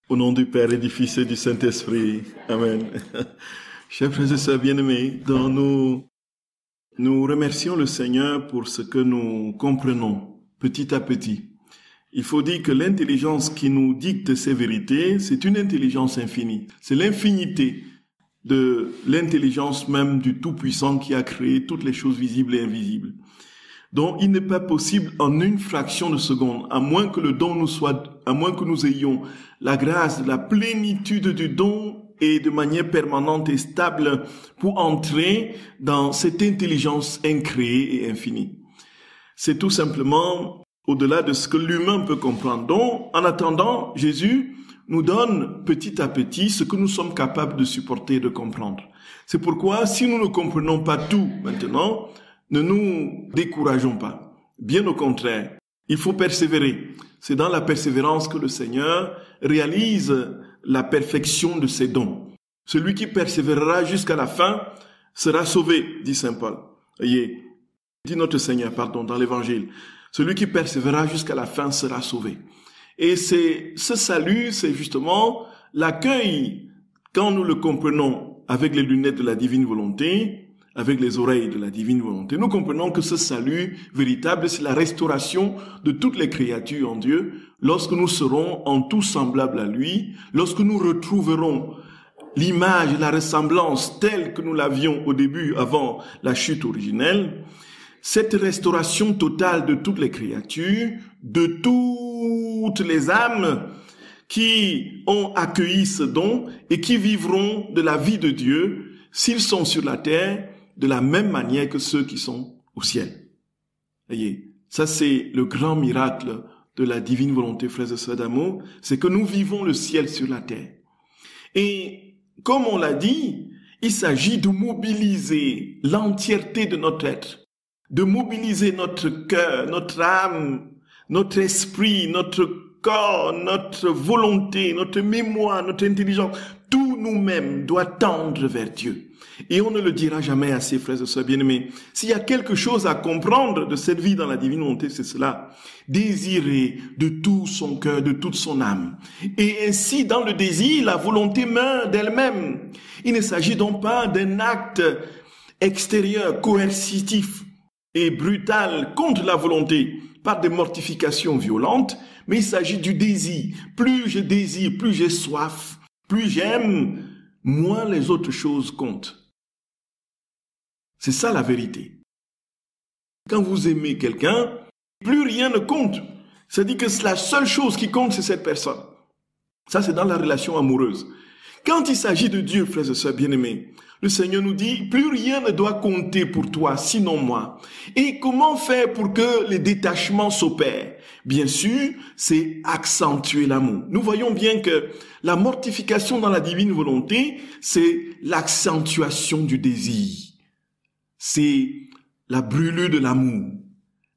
Au nom du Père et du Fils et du Saint-Esprit. Amen. Chers frères et sœurs bien-aimés, nous remercions le Seigneur pour ce que nous comprenons petit à petit. Il faut dire que l'intelligence qui nous dicte ces vérités, c'est une intelligence infinie. C'est l'infinité de l'intelligence même du Tout-Puissant qui a créé toutes les choses visibles et invisibles. Donc, il n'est pas possible en une fraction de seconde, à moins que le don à moins que nous ayons la grâce de la plénitude du don et de manière permanente et stable pour entrer dans cette intelligence incréée et infinie. C'est tout simplement au-delà de ce que l'humain peut comprendre. Donc, en attendant, Jésus nous donne petit à petit ce que nous sommes capables de supporter et de comprendre. C'est pourquoi, si nous ne comprenons pas tout maintenant, ne nous décourageons pas. Bien au contraire, il faut persévérer. C'est dans la persévérance que le Seigneur réalise la perfection de ses dons. Celui qui persévérera jusqu'à la fin sera sauvé, dit Saint Paul. Voyez, dit notre Seigneur, dans l'Évangile. Celui qui persévérera jusqu'à la fin sera sauvé. Et ce salut, c'est justement l'accueil, quand nous le comprenons avec les lunettes de la divine volonté, avec les oreilles de la divine volonté, nous comprenons que ce salut véritable, c'est la restauration de toutes les créatures en Dieu, lorsque nous serons en tout semblables à lui, lorsque nous retrouverons l'image et la ressemblance telle que nous l'avions au début avant la chute originelle. Cette restauration totale de toutes les créatures, de toutes les âmes qui ont accueilli ce don et qui vivront de la vie de Dieu s'ils sont sur la terre de la même manière que ceux qui sont au ciel. Voyez, ça c'est le grand miracle de la divine volonté, frères et sœurs d'amour, c'est que nous vivons le ciel sur la terre. Et comme on l'a dit, il s'agit de mobiliser l'entièreté de notre être, de mobiliser notre cœur, notre âme, notre esprit, notre corps, notre volonté, notre mémoire, notre intelligence. Tout nous-mêmes doit tendre vers Dieu. Et on ne le dira jamais assez, frères et sœurs bien-aimés. S'il y a quelque chose à comprendre de cette vie dans la divine volonté, c'est cela. Désirer de tout son cœur, de toute son âme. Et ainsi, dans le désir, la volonté meurt d'elle-même. Il ne s'agit donc pas d'un acte extérieur, coercitif et brutal contre la volonté, par des mortifications violentes, mais il s'agit du désir. Plus je désire, plus j'ai soif, plus j'aime, moins les autres choses comptent. C'est ça la vérité. Quand vous aimez quelqu'un, plus rien ne compte. C'est-à-dire que la seule chose qui compte, c'est cette personne. Ça, c'est dans la relation amoureuse. Quand il s'agit de Dieu, frères et sœurs bien-aimés, le Seigneur nous dit, plus rien ne doit compter pour toi, sinon moi. Et comment faire pour que les détachements s'opèrent? Bien sûr, c'est accentuer l'amour. Nous voyons bien que la mortification dans la divine volonté, c'est l'accentuation du désir. C'est la brûlure de l'amour.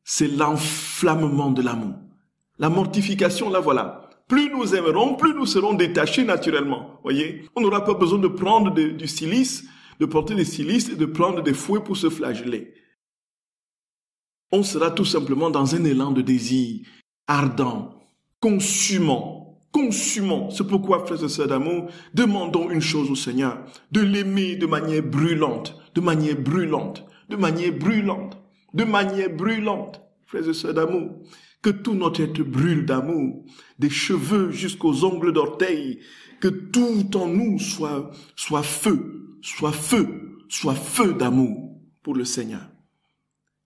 C'est l'enflammement de l'amour. La mortification, là voilà. Plus nous aimerons, plus nous serons détachés naturellement. Voyez, on n'aura pas besoin de prendre du silice, de porter des silices et de prendre des fouets pour se flageller. On sera tout simplement dans un élan de désir ardent, consumant. C'est pourquoi, frères et sœurs d'amour, demandons une chose au Seigneur, de l'aimer de manière brûlante, frères et sœurs d'amour. Que tout notre être brûle d'amour, des cheveux jusqu'aux ongles d'orteil, que tout en nous soit feu d'amour pour le Seigneur.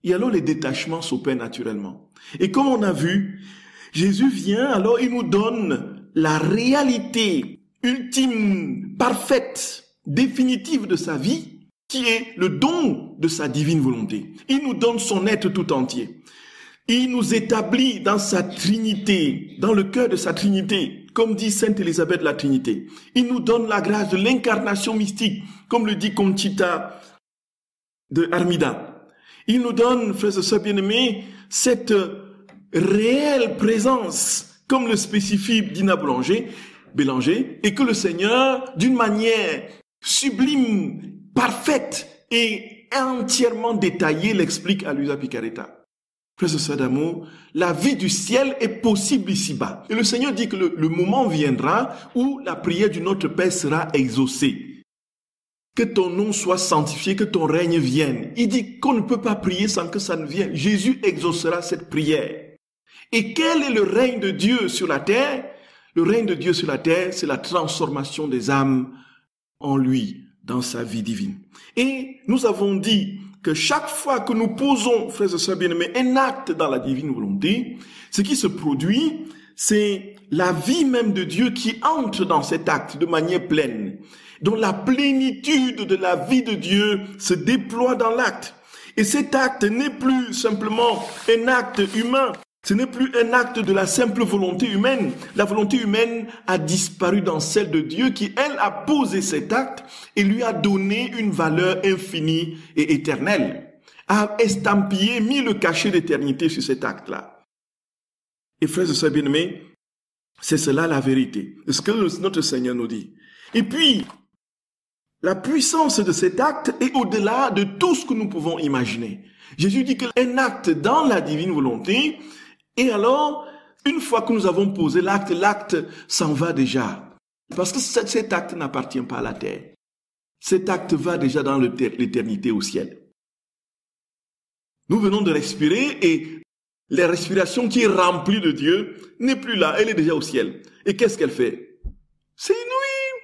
Et alors les détachements s'opèrent naturellement. Et comme on a vu, Jésus vient, alors il nous donne la réalité ultime, parfaite, définitive de sa vie, qui est le don de sa divine volonté. Il nous donne son être tout entier. Il nous établit dans sa Trinité, dans le cœur de sa Trinité, comme dit Sainte Élisabeth de la Trinité. Il nous donne la grâce de l'incarnation mystique, comme le dit Conchita de Armida. Il nous donne, frères et sœurs bien-aimés, cette réelle présence, comme le spécifie Dina Bélanger, et que le Seigneur, d'une manière sublime, parfaite et entièrement détaillée, l'explique à Luisa Picaretta. frères et sœurs d'amour, la vie du ciel est possible ici-bas. Et le Seigneur dit que le moment viendra où la prière du Notre Père sera exaucée. Que ton nom soit sanctifié, que ton règne vienne. Il dit qu'on ne peut pas prier sans que ça ne vienne. Jésus exaucera cette prière. Et quel est le règne de Dieu sur la terre? Le règne de Dieu sur la terre, c'est la transformation des âmes en lui, dans sa vie divine. Et nous avons dit que chaque fois que nous posons, frères et sœurs bien-aimés, un acte dans la divine volonté, ce qui se produit, c'est la vie même de Dieu qui entre dans cet acte de manière pleine, dont la plénitude de la vie de Dieu se déploie dans l'acte. Et cet acte n'est plus simplement un acte humain, ce n'est plus un acte de la simple volonté humaine. La volonté humaine a disparu dans celle de Dieu qui, elle, a posé cet acte et lui a donné une valeur infinie et éternelle, a estampillé, mis le cachet d'éternité sur cet acte-là. Et frères et sœurs bien-aimés, c'est cela la vérité, c'est ce que notre Seigneur nous dit. Et puis, la puissance de cet acte est au-delà de tout ce que nous pouvons imaginer. Jésus dit qu'un acte dans la divine volonté, et alors, une fois que nous avons posé l'acte, l'acte s'en va déjà. Parce que cet acte n'appartient pas à la terre. Cet acte va déjà dans l'éternité au ciel. Nous venons de respirer et la respiration qui est remplie de Dieu n'est plus là, elle est déjà au ciel. Et qu'est-ce qu'elle fait? C'est inouï!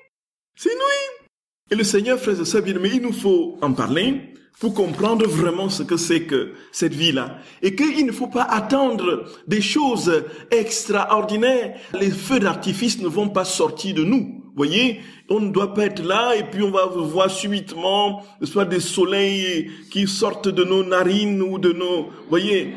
C'est inouï! Et le Seigneur, frères et sœurs bien-aimés, il nous faut en parler pour comprendre vraiment ce que c'est que cette vie-là. Et qu'il ne faut pas attendre des choses extraordinaires. Les feux d'artifice ne vont pas sortir de nous. Vous voyez, on ne doit pas être là et puis on va voir subitement soit des soleils qui sortent de nos narines ou de nos, voyez,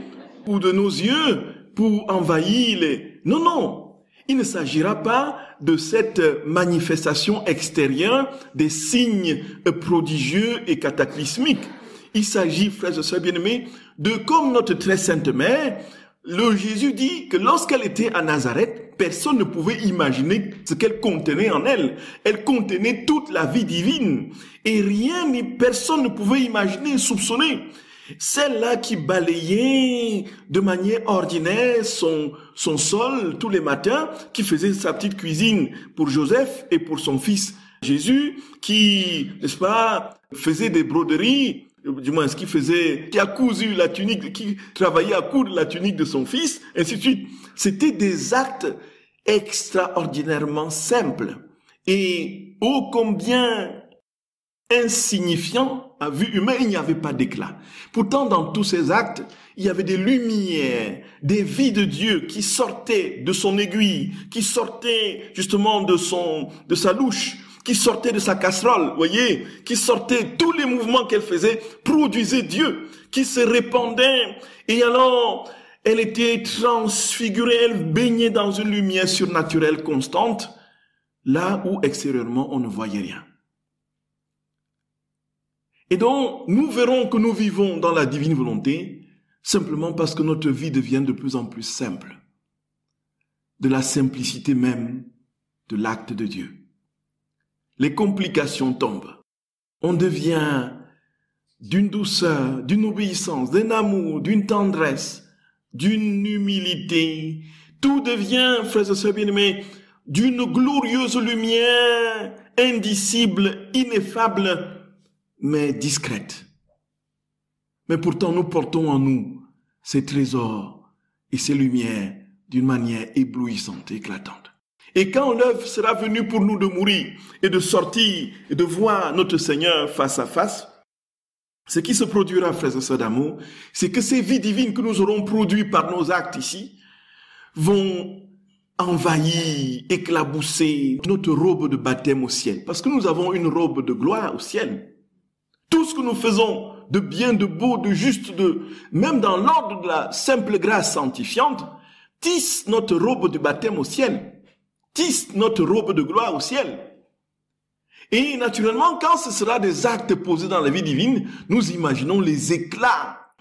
ou de nos yeux pour envahir les... Non, non. Il ne s'agira pas de cette manifestation extérieure des signes prodigieux et cataclysmiques. Il s'agit, frères et sœurs bien-aimés, de comme notre très sainte mère, le Jésus dit que lorsqu'elle était à Nazareth, personne ne pouvait imaginer ce qu'elle contenait en elle. Elle contenait toute la vie divine. Et rien ni personne ne pouvait imaginer, soupçonner. Celle-là qui balayait de manière ordinaire son sol tous les matins, qui faisait sa petite cuisine pour Joseph et pour son fils Jésus, qui, n'est-ce pas, faisait des broderies, du moins qui a cousu la tunique, qui travaillait à coudre la tunique de son fils, ainsi de suite. C'était des actes extraordinairement simples et ô combien insignifiants à vue humaine, il n'y avait pas d'éclat. Pourtant, dans tous ces actes, il y avait des lumières, des vies de Dieu qui sortaient de son aiguille, qui sortaient justement de sa louche, qui sortaient de sa casserole, voyez, qui sortaient, tous les mouvements qu'elle faisait produisaient Dieu, qui se répandait. Et alors, elle était transfigurée, elle baignait dans une lumière surnaturelle constante, là où extérieurement on ne voyait rien. Et donc, nous verrons que nous vivons dans la divine volonté simplement parce que notre vie devient de plus en plus simple, de la simplicité même de l'acte de Dieu. Les complications tombent. On devient d'une douceur, d'une obéissance, d'un amour, d'une tendresse, d'une humilité. Tout devient, frères et sœurs bien-aimés, d'une glorieuse lumière, indicible, ineffable, mais discrète. Mais pourtant, nous portons en nous ces trésors et ces lumières d'une manière éblouissante, éclatante. Et quand l'œuvre sera venue pour nous de mourir et de sortir et de voir notre Seigneur face à face, ce qui se produira, frères et sœurs d'amour, c'est que ces vies divines que nous aurons produites par nos actes ici vont envahir, éclabousser notre robe de baptême au ciel. Parce que nous avons une robe de gloire au ciel. Tout ce que nous faisons de bien, de beau, de juste, même dans l'ordre de la simple grâce sanctifiante, tisse notre robe de baptême au ciel, tisse notre robe de gloire au ciel. Et naturellement, quand ce sera des actes posés dans la vie divine, nous imaginons les éclats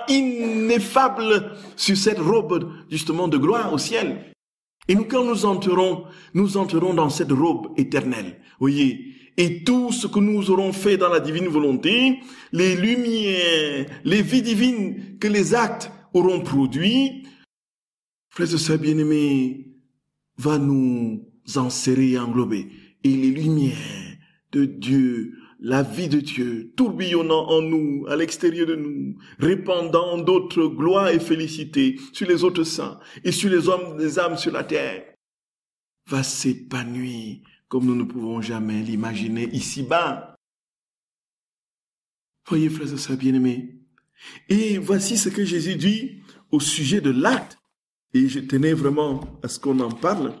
ineffables sur cette robe justement de gloire au ciel. Et nous, quand nous entrerons dans cette robe éternelle, voyez, Et tout ce que nous aurons fait dans la divine volonté, les lumières, les vies divines que les actes auront produit, frères et sœurs bien-aimés, va nous enserrer et englober. Et les lumières de Dieu, la vie de Dieu, tourbillonnant en nous, à l'extérieur de nous, répandant d'autres gloires et félicités sur les autres saints et sur les hommes des âmes sur la terre, va s'épanouir comme nous ne pouvons jamais l'imaginer ici-bas. Voyez, frères et sœurs bien-aimés. Et voici ce que Jésus dit au sujet de l'acte. Et je tenais vraiment à ce qu'on en parle.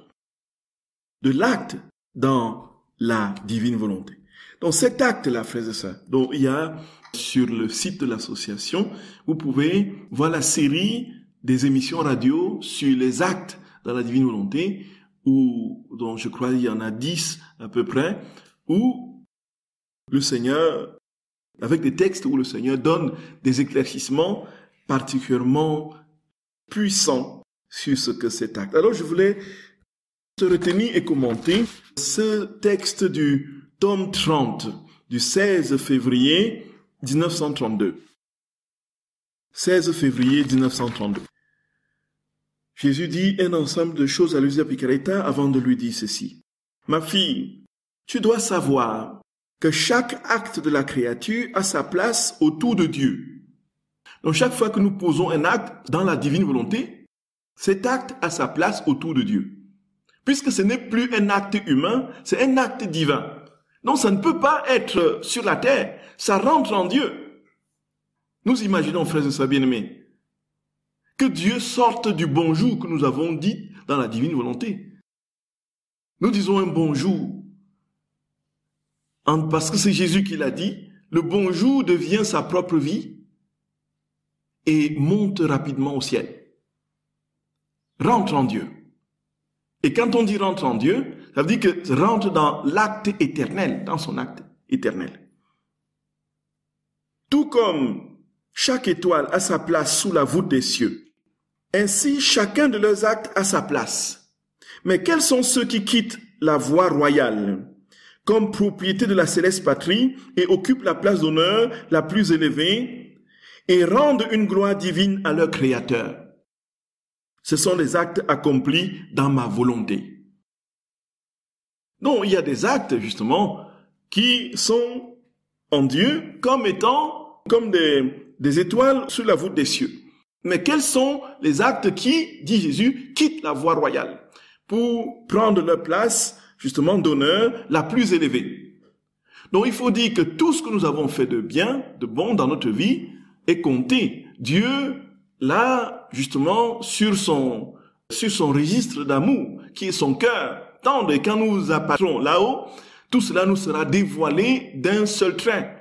De l'acte dans la divine volonté. Donc cet acte-là, frères et sœurs, donc il y a sur le site de l'association, vous pouvez voir la série des émissions radio sur les actes dans la divine volonté, dont je crois il y en a 10 à peu près, où le Seigneur, avec des textes où le Seigneur donne des éclaircissements particulièrement puissants sur ce que cet acte. Alors je voulais se retenir et commenter ce texte du tome 30 du 16 février 1932. 16 février 1932. Jésus dit un ensemble de choses à Luisa Picaretta avant de lui dire ceci. Ma fille, tu dois savoir que chaque acte de la créature a sa place autour de Dieu. Donc chaque fois que nous posons un acte dans la divine volonté, cet acte a sa place autour de Dieu. Puisque ce n'est plus un acte humain, c'est un acte divin. Donc ça ne peut pas être sur la terre, ça rentre en Dieu. Nous imaginons, frères et sœurs bien-aimés, que Dieu sorte du bonjour que nous avons dit dans la divine volonté. Nous disons un bonjour, parce que c'est Jésus qui l'a dit, le bonjour devient sa propre vie et monte rapidement au ciel. Rentre en Dieu. Et quand on dit rentre en Dieu, ça veut dire que rentre dans l'acte éternel, dans son acte éternel. Tout comme chaque étoile a sa place sous la voûte des cieux, ainsi chacun de leurs actes a sa place. Mais quels sont ceux qui quittent la voie royale comme propriété de la céleste patrie et occupent la place d'honneur la plus élevée et rendent une gloire divine à leur Créateur? Ce sont les actes accomplis dans ma volonté. Donc, il y a des actes, justement, qui sont en Dieu comme étant comme des étoiles sur la voûte des cieux. Mais quels sont les actes qui, dit Jésus, quittent la voie royale pour prendre leur place, justement, d'honneur la plus élevée? Donc, il faut dire que tout ce que nous avons fait de bien, de bon dans notre vie est compté. Dieu là, justement, sur son registre d'amour, qui est son cœur tendre, et quand nous apparaîtrons là-haut, tout cela nous sera dévoilé d'un seul trait.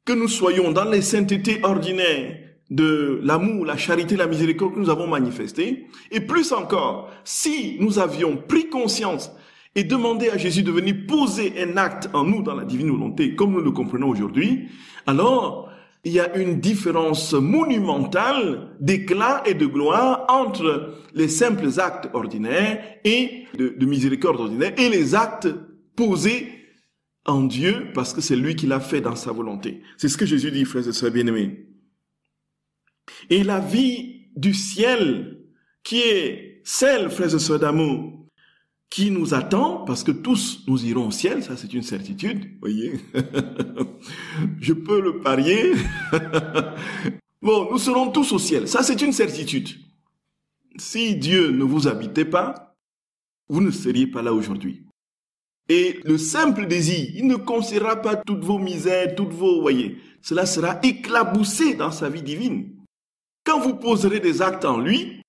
Que nous soyons dans les saintetés ordinaires de l'amour, la charité, la miséricorde que nous avons manifestées, et plus encore, si nous avions pris conscience et demandé à Jésus de venir poser un acte en nous dans la divine volonté, comme nous le comprenons aujourd'hui, alors il y a une différence monumentale d'éclat et de gloire entre les simples actes ordinaires et de miséricorde ordinaire et les actes posés en Dieu parce que c'est lui qui l'a fait dans sa volonté. C'est ce que Jésus dit, frères et sœurs bien-aimés. Et la vie du ciel qui est celle, frères et sœurs d'amour, qui nous attend, parce que tous nous irons au ciel, ça c'est une certitude, voyez. Je peux le parier. Bon, nous serons tous au ciel, ça c'est une certitude. Si Dieu ne vous habitait pas, vous ne seriez pas là aujourd'hui. Et le simple désir, il ne considérera pas toutes vos misères, toutes vos, voyez, cela sera éclaboussé dans sa vie divine. Quand vous poserez des actes en lui,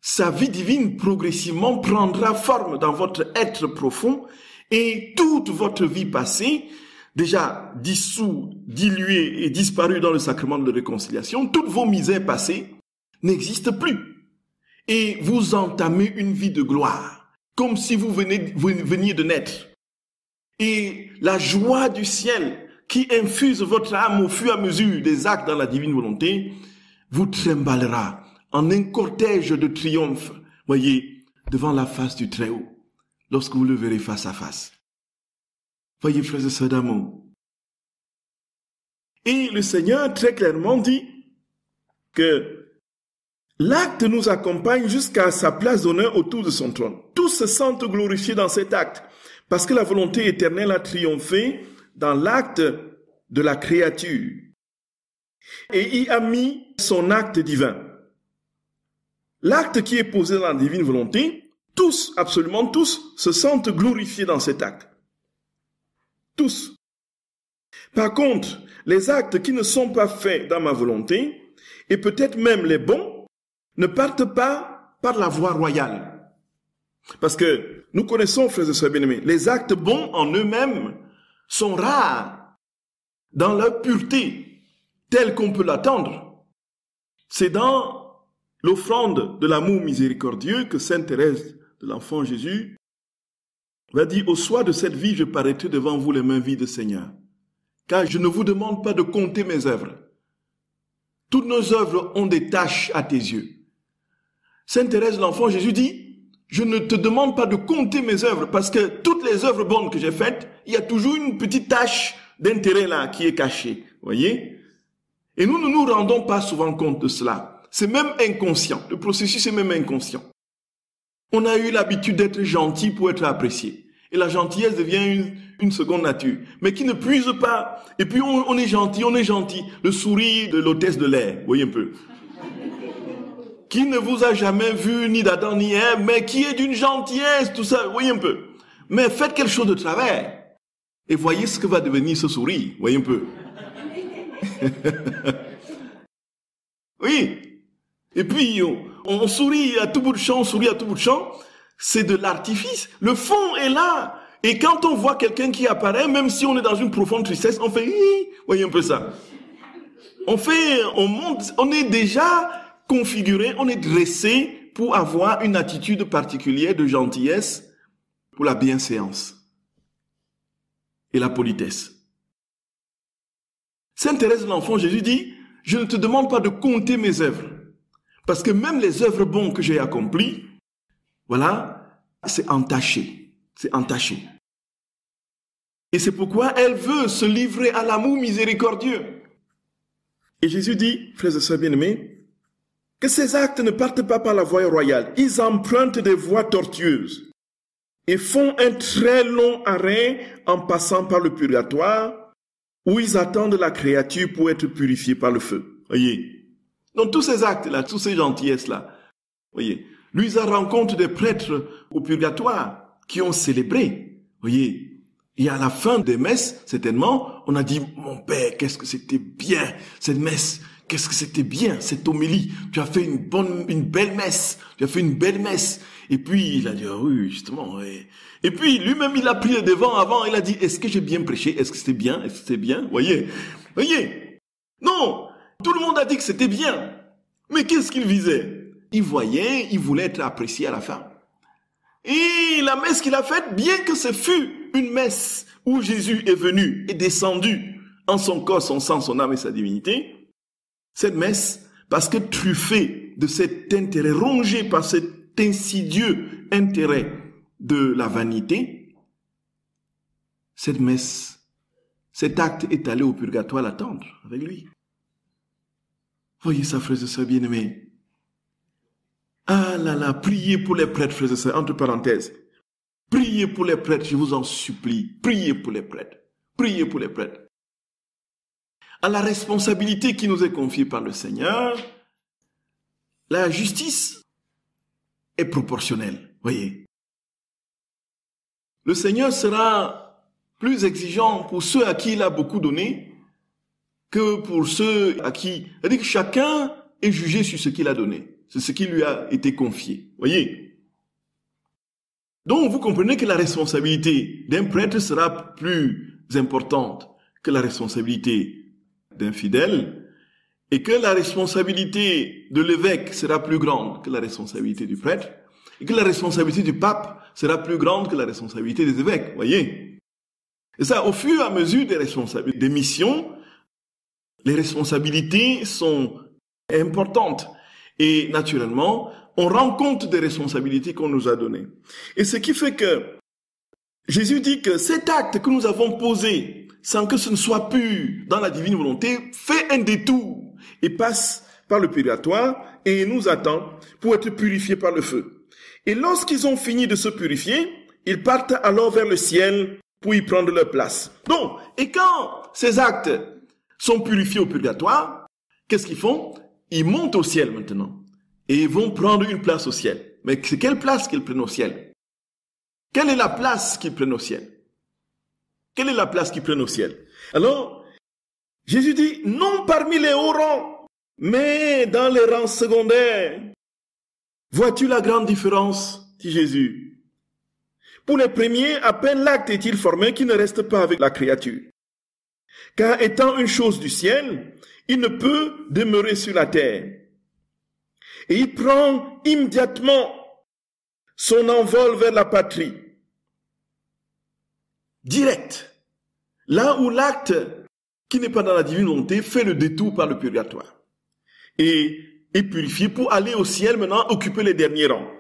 sa vie divine progressivement prendra forme dans votre être profond et toute votre vie passée, déjà dissous, diluée et disparue dans le sacrement de la réconciliation, toutes vos misères passées n'existent plus. Et vous entamez une vie de gloire, comme si vous veniez de naître. Et la joie du ciel qui infuse votre âme au fur et à mesure des actes dans la divine volonté vous trimballera en un cortège de triomphe, voyez, devant la face du Très-Haut, lorsque vous le verrez face à face. Voyez, frères et sœurs d'amour. Et le Seigneur très clairement dit que l'acte nous accompagne jusqu'à sa place d'honneur autour de son trône. Tous se sentent glorifiés dans cet acte, parce que la volonté éternelle a triomphé dans l'acte de la créature et y a mis son acte divin. L'acte qui est posé dans la divine volonté, tous, absolument tous, se sentent glorifiés dans cet acte. Tous. Par contre, les actes qui ne sont pas faits dans ma volonté, et peut-être même les bons, ne partent pas par la voie royale. Parce que nous connaissons, frères et sœurs bien-aimés, les actes bons en eux-mêmes sont rares dans leur pureté, telle qu'on peut l'attendre. C'est dans l'offrande de l'amour miséricordieux que Sainte Thérèse de l'Enfant Jésus va dire, au soir de cette vie, je paraîtrai devant vous les mains vides, Seigneur, car je ne vous demande pas de compter mes œuvres. Toutes nos œuvres ont des taches à tes yeux. Sainte Thérèse de l'Enfant Jésus dit, je ne te demande pas de compter mes œuvres, parce que toutes les œuvres bonnes que j'ai faites, il y a toujours une petite tache d'intérêt là qui est cachée. Voyez? Et nous ne nous rendons pas souvent compte de cela. C'est même inconscient. Le processus est même inconscient. On a eu l'habitude d'être gentil pour être apprécié. Et la gentillesse devient une seconde nature. Mais qui ne puise pas. Et puis on est gentil, on est gentil. Le sourire de l'hôtesse de l'air. Voyez un peu. Qui ne vous a jamais vu ni d'Adam ni Ève, mais qui est d'une gentillesse, tout ça. Voyez un peu. Mais faites quelque chose de travers. Et voyez ce que va devenir ce sourire. Voyez un peu. Oui. Et puis, on sourit à tout bout de champ, on sourit à tout bout de champ. C'est de l'artifice. Le fond est là. Et quand on voit quelqu'un qui apparaît, même si on est dans une profonde tristesse, on fait, voyez un peu ça. On monte, on est déjà configuré, on est dressé pour avoir une attitude particulière de gentillesse pour la bienséance et la politesse. Sainte Thérèse de l'Enfant Jésus dit, je ne te demande pas de compter mes œuvres, parce que même les œuvres bonnes que j'ai accomplies, voilà, c'est entaché, c'est entaché. Et c'est pourquoi elle veut se livrer à l'amour miséricordieux. Et Jésus dit, frères et sœurs bien-aimés, que ces actes ne partent pas par la voie royale. Ils empruntent des voies tortueuses et font un très long arrêt en passant par le purgatoire où ils attendent la créature pour être purifiés par le feu. Voyez. Donc tous ces actes-là, tous ces gentillesses-là, voyez. Lui, il rencontre des prêtres au purgatoire qui ont célébré. Voyez. Et à la fin des messes, certainement, on a dit, mon père, qu'est-ce que c'était bien, cette messe. Qu'est-ce que c'était bien, cette homélie. Tu as fait une belle messe. Tu as fait une belle messe. Et puis, il a dit, oui, justement. Et puis, lui-même, il a pris le devant avant. Il a dit, est-ce que j'ai bien prêché? Est-ce que c'était bien? Est-ce que c'était bien? Voyez. Non. Tout le monde a dit que c'était bien. Mais qu'est-ce qu'il visait? Il voulait être apprécié à la fin. Et la messe qu'il a faite, bien que ce fût une messe où Jésus est venu et descendu en son corps, son sang, son âme et sa divinité, cette messe, parce que truffée de cet intérêt, rongée par cet insidieux intérêt de la vanité, cette messe, cet acte est allé au purgatoire l'attendre avec lui. Voyez ça, frères et sœurs bien-aimés. Ah là là, priez pour les prêtres, frères et sœurs, entre parenthèses. Priez pour les prêtres, je vous en supplie. Priez pour les prêtres. Priez pour les prêtres. À la responsabilité qui nous est confiée par le Seigneur, la justice est proportionnelle. Voyez. Le Seigneur sera plus exigeant pour ceux à qui il a beaucoup donné que pour ceux à qui... C'est-à-dire que chacun est jugé sur ce qu'il a donné. C'est ce qui lui a été confié. Voyez. Donc, vous comprenez que la responsabilité d'un prêtre sera plus importante que la responsabilité d'un fidèle et que la responsabilité de l'évêque sera plus grande que la responsabilité du prêtre et que la responsabilité du pape sera plus grande que la responsabilité des évêques. Voyez. Et ça, au fur et à mesure des missions, les responsabilités sont importantes. Et naturellement, on rend compte des responsabilités qu'on nous a données. Et ce qui fait que Jésus dit que cet acte que nous avons posé, sans que ce ne soit pur dans la divine volonté, fait un détour et passe par le purgatoire et nous attend pour être purifiés par le feu. Et lorsqu'ils ont fini de se purifier, ils partent alors vers le ciel pour y prendre leur place. Donc, et quand ces actes sont purifiés au purgatoire, qu'est-ce qu'ils font? Ils montent au ciel maintenant et ils vont prendre une place au ciel. Mais c'est quelle place qu'ils prennent au ciel? Quelle est la place qu'ils prennent au ciel? Quelle est la place qu'ils prennent au ciel? Alors, Jésus dit, non parmi les hauts rangs, mais dans les rangs secondaires. Vois-tu la grande différence, dit Jésus? Pour les premiers, à peine l'acte est-il formé qu'il ne reste pas avec la créature. Car étant une chose du ciel, il ne peut demeurer sur la terre. Et il prend immédiatement son envol vers la patrie. Direct. Là où l'acte qui n'est pas dans la divine volonté fait le détour par le purgatoire. Et est purifié pour aller au ciel maintenant occuper les derniers rangs.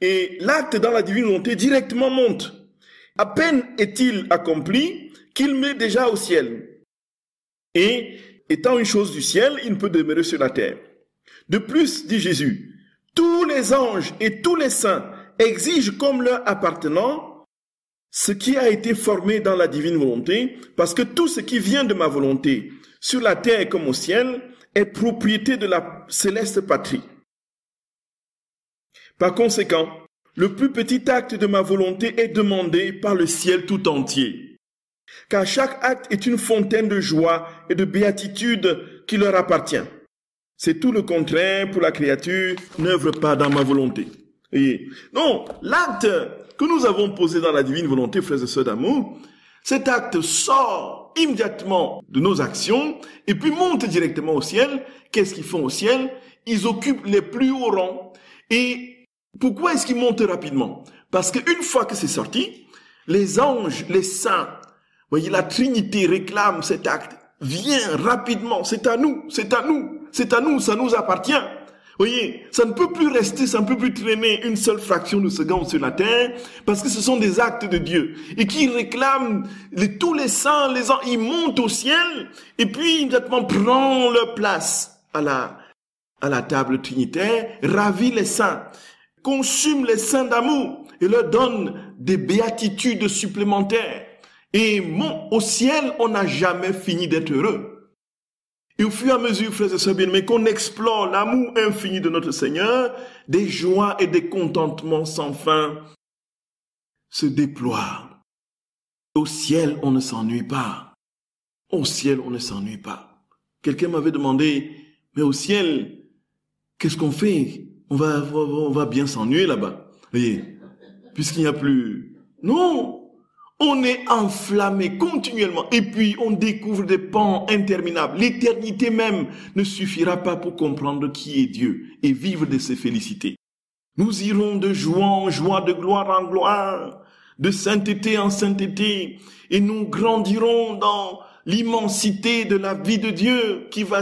Et l'acte dans la divine volonté directement monte. À peine est-il accompli qu'il met déjà au ciel. Et étant une chose du ciel, il ne peut demeurer sur la terre. De plus, dit Jésus, tous les anges et tous les saints exigent comme leur appartenant ce qui a été formé dans la divine volonté, parce que tout ce qui vient de ma volonté, sur la terre comme au ciel, est propriété de la céleste patrie. Par conséquent, le plus petit acte de ma volonté est demandé par le ciel tout entier, car chaque acte est une fontaine de joie et de béatitude qui leur appartient. C'est tout le contraire pour la créature, n'œuvre pas dans ma volonté. Voyez. Donc, l'acte que nous avons posé dans la divine volonté, frères et sœurs d'amour, cet acte sort immédiatement de nos actions et puis monte directement au ciel. Qu'est-ce qu'ils font au ciel? Ils occupent les plus hauts rangs. Et pourquoi est-ce qu'ils montent rapidement? Parce qu'une fois que c'est sorti, les anges, les saints, voyez, la Trinité réclame cet acte. Viens rapidement, c'est à nous, c'est à nous, c'est à nous, ça nous appartient. Voyez, ça ne peut plus rester, ça ne peut plus traîner une seule fraction de seconde sur la terre, parce que ce sont des actes de Dieu. Et qui réclament tous les saints, les anges, ils montent au ciel, et puis immédiatement prennent leur place à la table trinitaire, ravit les saints, consume les saints d'amour, et leur donne des béatitudes supplémentaires. Et au ciel, on n'a jamais fini d'être heureux. Et au fur et à mesure, frères et sœurs bien-aimés, qu'on explore l'amour infini de notre Seigneur, des joies et des contentements sans fin se déploient. Au ciel, on ne s'ennuie pas. Au ciel, on ne s'ennuie pas. Quelqu'un m'avait demandé, mais au ciel, qu'est-ce qu'on fait? On va bien s'ennuyer là-bas. Voyez, puisqu'il n'y a plus... Non! On est enflammé continuellement et puis on découvre des pans interminables. L'éternité même ne suffira pas pour comprendre qui est Dieu et vivre de ses félicités. Nous irons de joie en joie, de gloire en gloire, de sainteté en sainteté et nous grandirons dans l'immensité de la vie de Dieu qui va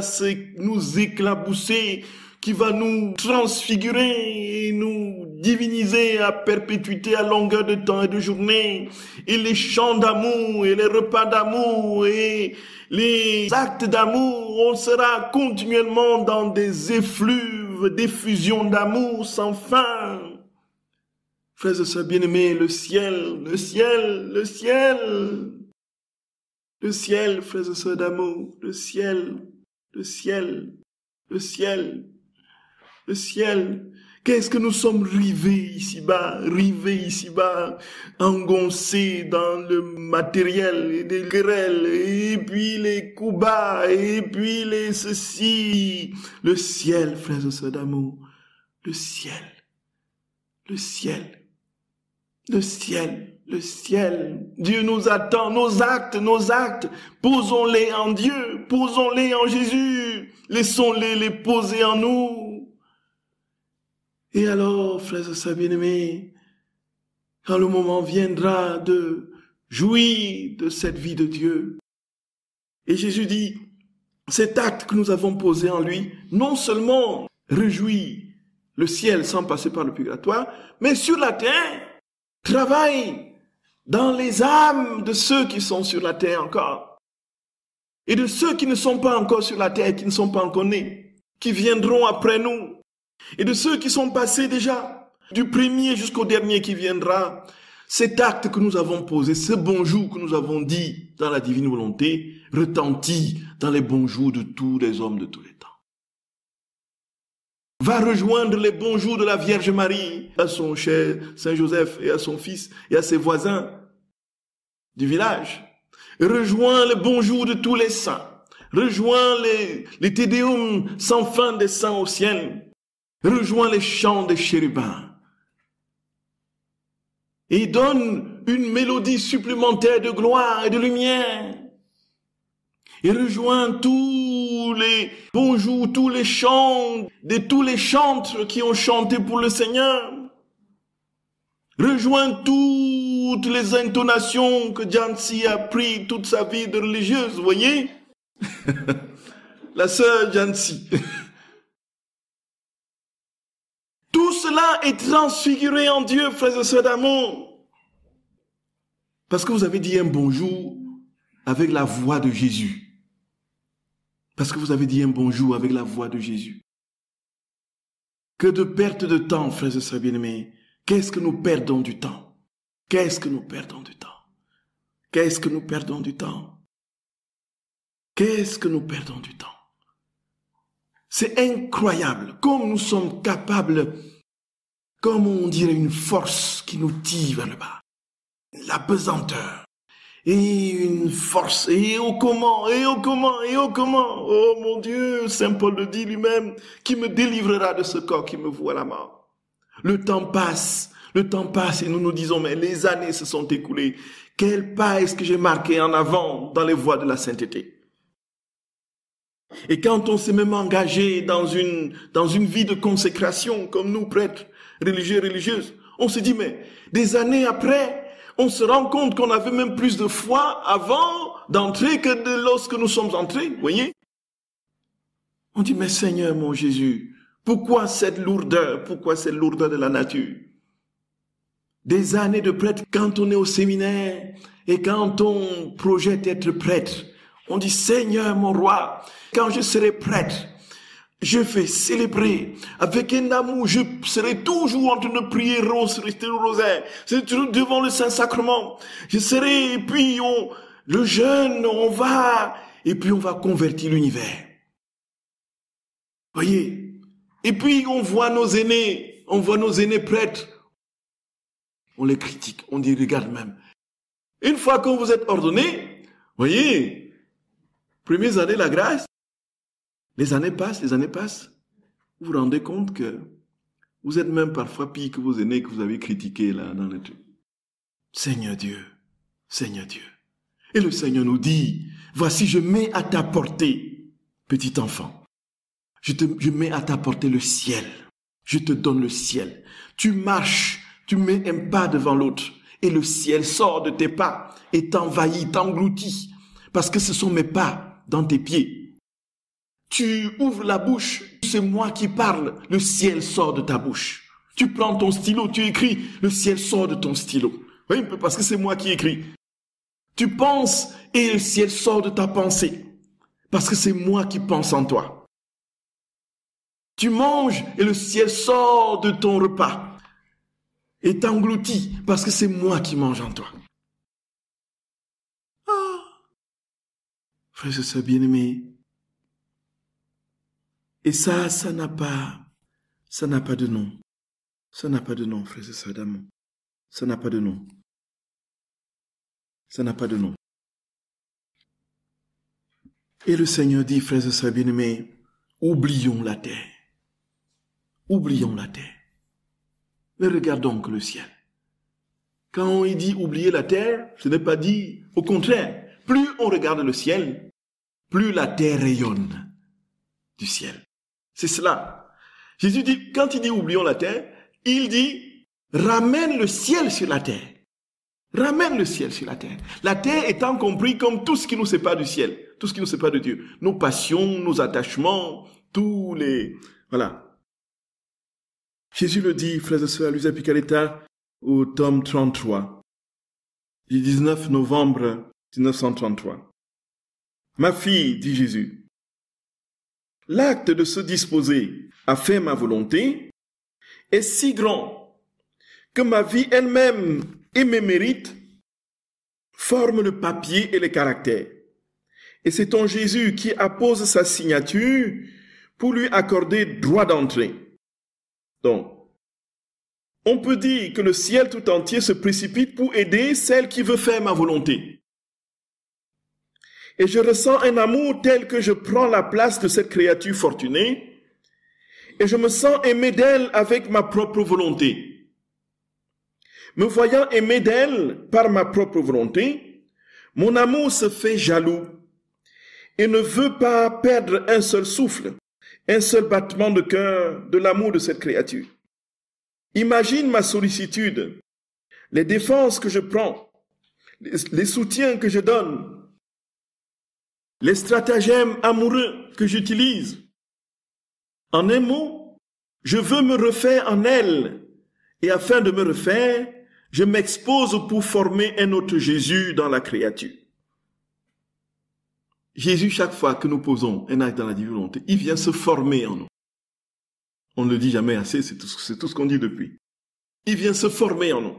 nous éclabousser, qui va nous transfigurer et nous diviniser à perpétuité, à longueur de temps et de journée. Et les chants d'amour et les repas d'amour et les actes d'amour, on sera continuellement dans des effluves, d'effusions d'amour sans fin. Frères et sœurs bien-aimés, le ciel, le ciel, le ciel, le ciel, frères et sœurs d'amour, le ciel, le ciel, le ciel. Le ciel, qu'est-ce que nous sommes rivés ici-bas, engoncés dans le matériel et des querelles, et puis les coups bas, et puis les ceci. Le ciel, frères et sœurs d'amour, le ciel, le ciel, le ciel, le ciel. Dieu nous attend, nos actes, posons-les en Dieu, posons-les en Jésus, laissons-les les poser en nous. Et alors, frères et sœurs bien-aimés, quand le moment viendra de jouir de cette vie de Dieu, et Jésus dit, cet acte que nous avons posé en lui, non seulement réjouit le ciel sans passer par le purgatoire, mais sur la terre, travaille dans les âmes de ceux qui sont sur la terre encore, et de ceux qui ne sont pas encore sur la terre, qui ne sont pas encore nés, qui viendront après nous, et de ceux qui sont passés déjà, du premier jusqu'au dernier qui viendra. Cet acte que nous avons posé, ce bonjour que nous avons dit dans la divine volonté, retentit dans les bonjours de tous les hommes de tous les temps. Va rejoindre les bonjours de la Vierge Marie à son cher Saint Joseph et à son fils et à ses voisins du village. Rejoins les bonjours de tous les saints. Rejoins les tédéums sans fin des saints au ciel. Rejoins les chants des chérubins. Et donne une mélodie supplémentaire de gloire et de lumière. Et rejoins tous les bonjours, tous les chants, de tous les chantres qui ont chanté pour le Seigneur. Rejoins toutes les intonations que Jansi a pris toute sa vie de religieuse, vous voyez? La sœur Jansi. Tout cela est transfiguré en Dieu, frères et sœurs d'amour. Parce que vous avez dit un bonjour avec la voix de Jésus. Parce que vous avez dit un bonjour avec la voix de Jésus. Que de perte de temps, frères et sœurs bien-aimés. Qu'est-ce que nous perdons du temps? Qu'est-ce que nous perdons du temps? Qu'est-ce que nous perdons du temps? Qu'est-ce que nous perdons du temps? C'est incroyable comme nous sommes capables, comme on dirait une force qui nous tire vers le bas. La pesanteur. Et une force. Et oh comment, et oh comment, et oh comment. Oh mon Dieu, Saint Paul le dit lui-même, qui me délivrera de ce corps qui me voue à la mort. Le temps passe et nous nous disons, mais les années se sont écoulées. Quel pas est-ce que j'ai marqué en avant dans les voies de la sainteté? Et quand on s'est même engagé dans une vie de consécration, comme nous, prêtres, religieux, religieuses, on se dit, mais des années après, on se rend compte qu'on avait même plus de foi avant d'entrer que lorsque nous sommes entrés, vous voyez? On dit, mais Seigneur, mon Jésus, pourquoi cette lourdeur de la nature? Des années de prêtre, quand on est au séminaire et quand on projette être prêtre, on dit, Seigneur, mon roi, quand je serai prêtre, je vais célébrer avec un amour, je serai toujours en train de prier, rester au rosaire, c'est toujours devant le Saint-Sacrement. Je serai, et puis le jeûne, et puis on va convertir l'univers. Voyez? Et puis on voit nos aînés prêtres. On les critique, on dit, regarde même. Une fois que vous êtes ordonné, voyez, premières années, la grâce, les années passent. Vous vous rendez compte que vous êtes même parfois pire que vos aînés que vous avez critiqués là dans le truc. Seigneur Dieu. Et le Seigneur nous dit, voici, je mets à ta portée, petit enfant. Je mets à ta portée le ciel. Je te donne le ciel. Tu marches, tu mets un pas devant l'autre et le ciel sort de tes pas et t'envahit, t'engloutit parce que ce sont mes pas dans tes pieds. Tu ouvres la bouche, c'est moi qui parle, le ciel sort de ta bouche. Tu prends ton stylo, tu écris, le ciel sort de ton stylo. Oui, parce que c'est moi qui écris. Tu penses et le ciel sort de ta pensée parce que c'est moi qui pense en toi. Tu manges et le ciel sort de ton repas et t'engloutit parce que c'est moi qui mange en toi. Ah. Frères et sœurs bien-aimés, et ça n'a pas de nom. Ça n'a pas de nom, frères et sœurs d'amour. Ça n'a pas de nom. Ça n'a pas de nom. Et le Seigneur dit, frères et sœurs bien-aimés, oublions la terre. Oublions la terre. Mais regardons que le ciel. Quand il dit oublier la terre, ce n'est pas dit, au contraire, plus on regarde le ciel, plus la terre rayonne du ciel. C'est cela. Jésus dit, quand il dit oublions la terre, il dit ramène le ciel sur la terre. Ramène le ciel sur la terre. La terre étant compris comme tout ce qui nous sépare du ciel, tout ce qui nous sépare de Dieu. Nos passions, nos attachements, tous les... Voilà. Jésus le dit, frères et sœurs, à Luisa Picaretta, au tome 33. du 19 novembre 1933. Ma fille, dit Jésus, l'acte de se disposer à faire ma volonté est si grand que ma vie elle-même et mes mérites forment le papier et le caractère. Et c'est ton Jésus qui appose sa signature pour lui accorder droit d'entrée. Donc, on peut dire que le ciel tout entier se précipite pour aider celle qui veut faire ma volonté. Et je ressens un amour tel que je prends la place de cette créature fortunée et je me sens aimé d'elle avec ma propre volonté. Me voyant aimé d'elle par ma propre volonté, mon amour se fait jaloux et ne veut pas perdre un seul souffle, un seul battement de cœur de l'amour de cette créature. Imagine ma sollicitude, les défenses que je prends, les soutiens que je donne, les stratagèmes amoureux que j'utilise. En un mot, je veux me refaire en elle, et afin de me refaire, je m'expose pour former un autre Jésus dans la créature. Jésus, chaque fois que nous posons un acte dans la divine volonté, il vient se former en nous. On ne le dit jamais assez, c'est tout ce qu'on dit depuis. Il vient se former en nous.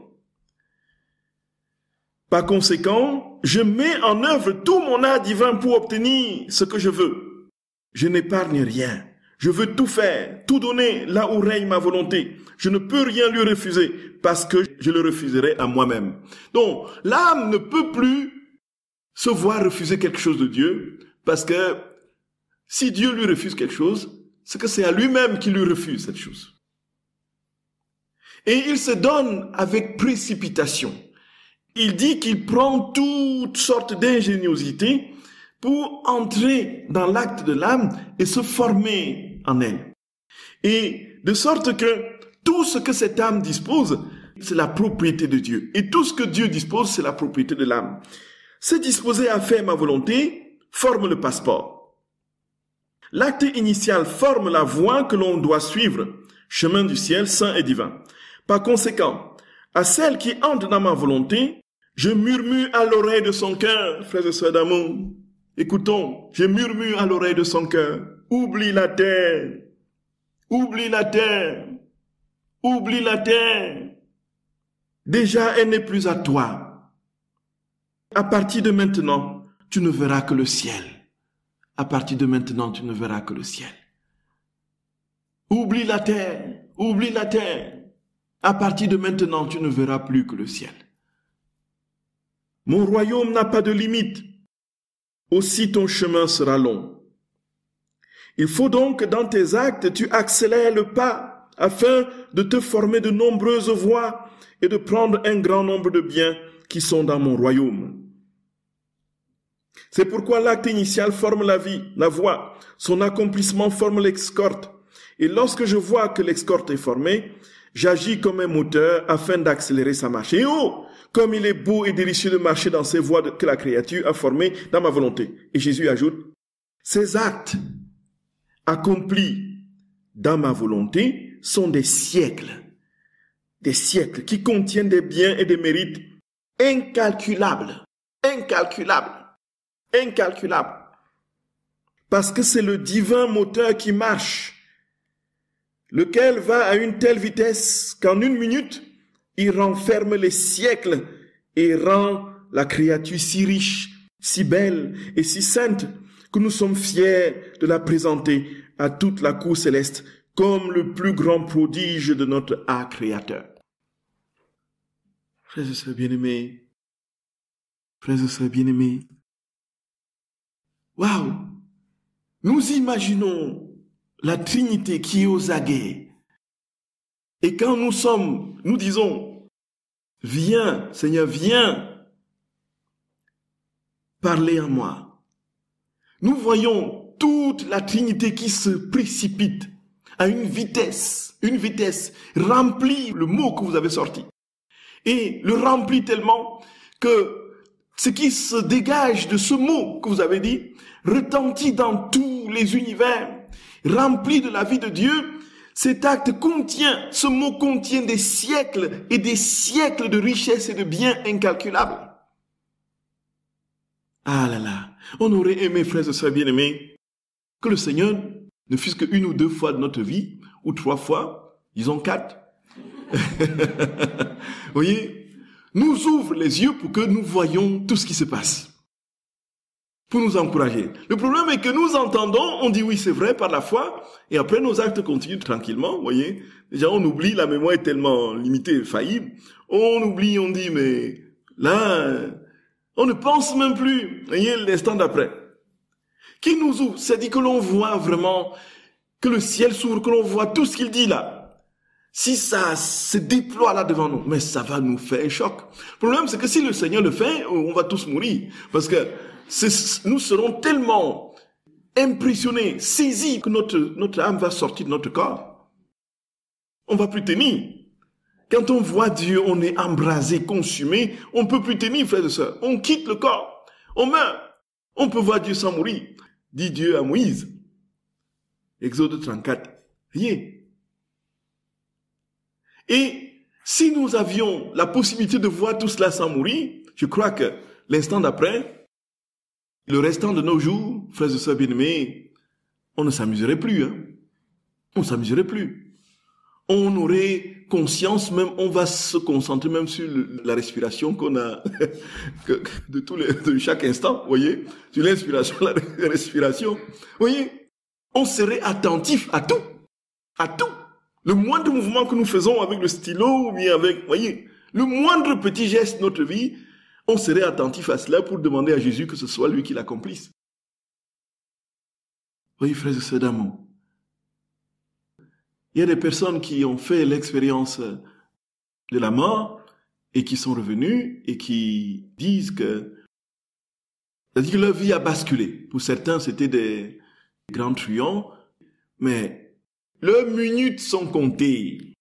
Par conséquent, je mets en œuvre tout mon art divin pour obtenir ce que je veux. Je n'épargne rien. Je veux tout faire, tout donner là où règne ma volonté. Je ne peux rien lui refuser parce que je le refuserai à moi-même. Donc, l'âme ne peut plus se voir refuser quelque chose de Dieu parce que si Dieu lui refuse quelque chose, c'est que c'est à lui-même qu'il lui refuse cette chose. Et il se donne avec précipitation. Il dit qu'il prend toutes sortes d'ingéniosité pour entrer dans l'acte de l'âme et se former en elle. Et de sorte que tout ce que cette âme dispose, c'est la propriété de Dieu. Et tout ce que Dieu dispose, c'est la propriété de l'âme. Se disposer à faire ma volonté forme le passeport. L'acte initial forme la voie que l'on doit suivre, chemin du ciel saint et divin. Par conséquent, à celle qui entre dans ma volonté, je murmure à l'oreille de son cœur, frères et sœurs d'amour. Écoutons, je murmure à l'oreille de son cœur. Oublie la terre, oublie la terre, oublie la terre. Déjà, elle n'est plus à toi. À partir de maintenant, tu ne verras que le ciel. À partir de maintenant, tu ne verras que le ciel. Oublie la terre, oublie la terre. À partir de maintenant, tu ne verras plus que le ciel. Mon royaume n'a pas de limite. Aussi ton chemin sera long. Il faut donc que dans tes actes, tu accélères le pas afin de te former de nombreuses voies et de prendre un grand nombre de biens qui sont dans mon royaume. C'est pourquoi l'acte initial forme la vie, la voie. Son accomplissement forme l'escorte. Et lorsque je vois que l'escorte est formée, j'agis comme un moteur afin d'accélérer sa marche. Et oh, comme il est beau et délicieux de marcher dans ces voies que la créature a formées dans ma volonté. Et Jésus ajoute, ces actes accomplis dans ma volonté sont des siècles qui contiennent des biens et des mérites incalculables, incalculables, incalculables. Parce que c'est le divin moteur qui marche, lequel va à une telle vitesse qu'en une minute, il renferme les siècles et rend la créature si riche, si belle et si sainte que nous sommes fiers de la présenter à toute la cour céleste comme le plus grand prodige de notre art créateur. Frères et sœurs bien-aimés, frères et sœurs bien-aimés, waouh! Nous imaginons la Trinité qui est aux aguets. Et quand nous disons, viens, Seigneur, viens parler à moi. Nous voyons toute la Trinité qui se précipite à une vitesse remplie, le mot que vous avez sorti. Et le remplit tellement que ce qui se dégage de ce mot que vous avez dit retentit dans tous les univers, rempli de la vie de Dieu. Cet acte ce mot contient des siècles et des siècles de richesses et de biens incalculables. Ah là là, on aurait aimé, frères et sœurs bien-aimés, que le Seigneur, ne fût-ce qu'une ou deux fois de notre vie, ou 3 fois, disons 4, vous voyez, nous ouvre les yeux pour que nous voyions tout ce qui se passe, pour nous encourager. Le problème est que nous entendons, on dit oui c'est vrai par la foi, et après nos actes continuent tranquillement, vous voyez. Déjà on oublie, la mémoire est tellement limitée, faillible, on oublie, on dit mais là, on ne pense même plus, vous voyez, l'instant d'après. Qui nous ouvre, c'est-à-dire que l'on voit vraiment, que le ciel s'ouvre, que l'on voit tout ce qu'il dit là. Si ça se déploie là devant nous, mais ça va nous faire un choc. Le problème, c'est que si le Seigneur le fait, on va tous mourir. Parce que nous serons tellement impressionnés, saisis, que notre âme va sortir de notre corps. On va plus tenir. Quand on voit Dieu, on est embrasé, consumé, on peut plus tenir, frères et sœurs. On quitte le corps. On meurt. On peut voir Dieu sans mourir. Dit Dieu à Moïse. Exode 34. Voyez. Et si nous avions la possibilité de voir tout cela sans mourir, je crois que l'instant d'après, le restant de nos jours, frères et sœurs bien-aimés, on ne s'amuserait plus. Hein. On ne s'amuserait plus. On aurait conscience, même, on va se concentrer même sur la respiration qu'on a de chaque instant, vous voyez, sur l'inspiration, la respiration. Vous voyez, on serait attentif à tout, à tout. Le moindre mouvement que nous faisons avec le stylo, ou bien avec, voyez, le moindre petit geste de notre vie, on serait attentif à cela pour demander à Jésus que ce soit lui qui l'accomplisse. Voyez, frères et sœurs d'amour, il y a des personnes qui ont fait l'expérience de la mort et qui sont revenues et qui disent que, c'est-à-dire que leur vie a basculé. Pour certains, c'était des grands truands, mais leurs minutes sont comptées.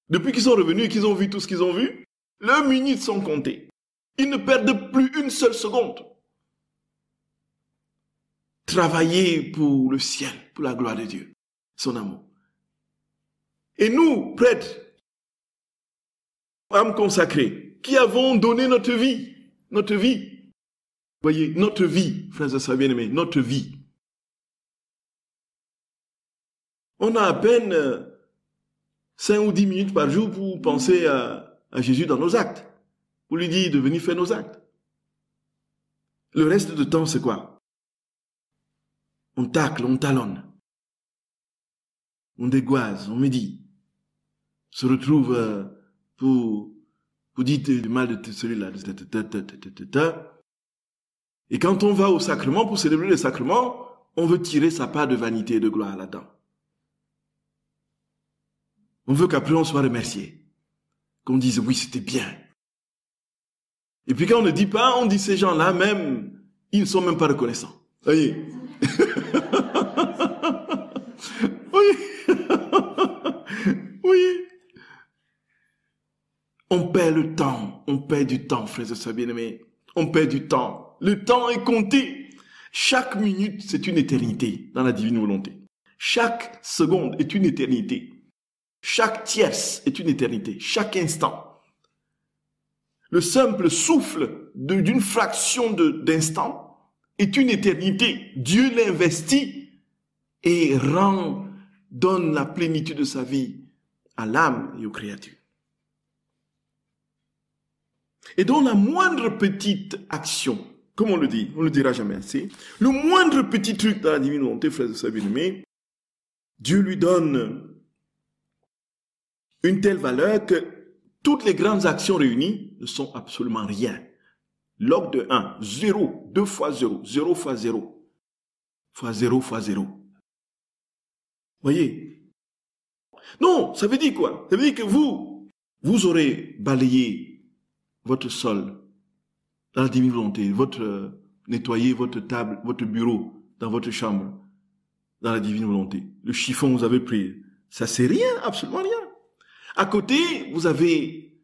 Depuis qu'ils sont revenus et qu'ils ont vu tout ce qu'ils ont vu, leurs minutes sont comptées. Ils ne perdent plus une seule seconde. Travailler pour le ciel, pour la gloire de Dieu, son amour. Et nous, prêtres, âmes consacrées, qui avons donné notre vie, voyez, notre vie, frères et sœurs bien-aimés, notre vie. On a à peine 5 ou 10 minutes par jour pour penser à Jésus dans nos actes, pour lui dire de venir faire nos actes. Le reste du temps, c'est quoi? On tacle, on talonne, on dégoise, on médit, se retrouve pour dire du mal de celui-là. Et quand on va au sacrement, pour célébrer le sacrement, on veut tirer sa part de vanité et de gloire là-dedans. On veut qu'après on soit remercié. Qu'on dise oui, c'était bien. Et puis quand on ne dit pas, on dit ces gens-là même, ils ne sont même pas reconnaissants. Voyez. Oui. Oui. On perd le temps. On perd du temps, frères et sœurs bien-aimés. On perd du temps. Le temps est compté. Chaque minute, c'est une éternité dans la divine volonté. Chaque seconde est une éternité. Chaque tierce est une éternité. Chaque instant. Le simple souffle d'une fraction d'instant est une éternité. Dieu l'investit et donne la plénitude de sa vie à l'âme et aux créatures. Et dans la moindre petite action, comme on le dit, on ne le dira jamais assez, le moindre petit truc dans la divine volonté, frères et sœurs bien-aimés, Dieu lui donne une telle valeur que toutes les grandes actions réunies ne sont absolument rien. Log de 1, 0, 2 fois 0, 0 fois 0, fois 0 fois 0. Voyez? Non, ça veut dire quoi? Ça veut dire que vous aurez balayé votre sol dans la divine volonté, nettoyé votre table, votre bureau dans votre chambre, dans la divine volonté. Le chiffon que vous avez pris, ça c'est rien, absolument rien. À côté, vous avez